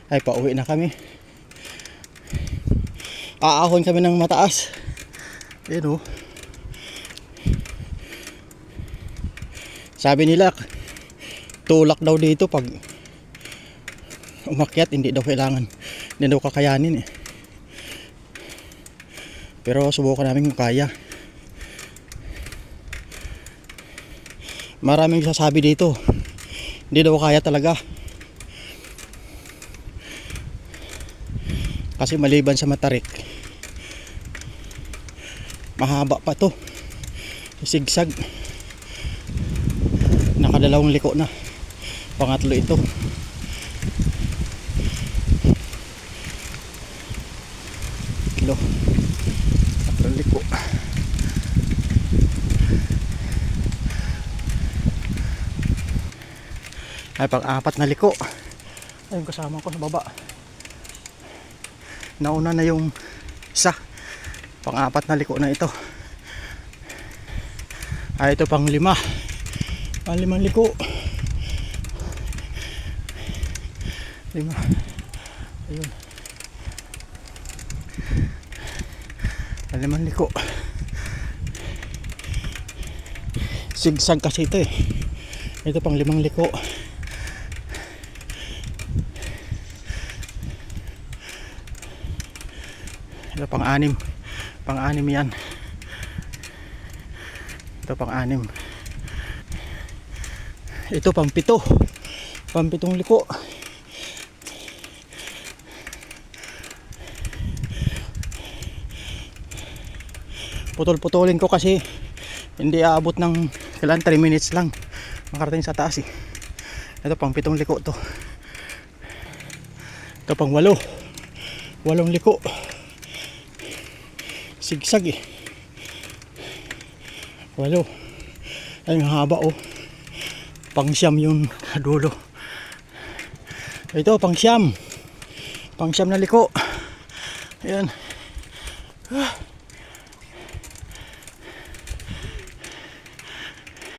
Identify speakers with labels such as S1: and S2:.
S1: Ay, pauwi na kami. Aahon kami ng mataas. Ayan, oh. Sabi nila, tulak daw dito pag umakyat, hindi daw kailangan, hindi daw kakayanin eh. Pero subukan namin kung kaya. Maraming sasabi dito, hindi daw kaya talaga. Kasi maliban sa matarik, mahaba pa to. Sigsag. Nakadalawang liko na. Pangatlo ito. Kilo. Tatlong liko. Ay, pang-apat na liko. Ayun, kasama ko sa baba. Nauna na yung isa. Pang-apat na liko na ito. Ay, ito pang lima. Pang limang liko. Lima. Ayun. Pang limang liko. Sigsag kasi ito eh. Ito pang limang liko. Ito pang-anim. Pang-anim yan. Ito pang-anim. Ito pang-pito. Pang-pitong liko. Putol-putulin ko kasi hindi aabot ng kailan 3 minutes lang makarating sa taas eh. Ito pang-pitong liko to. Ito pang-walo. 8 liko. Sigsag eh. 8. Ay, ang haba oh. Pang-siyam yung dulo. Ito pang-siyam. Pang-siyam na liko. Ayan.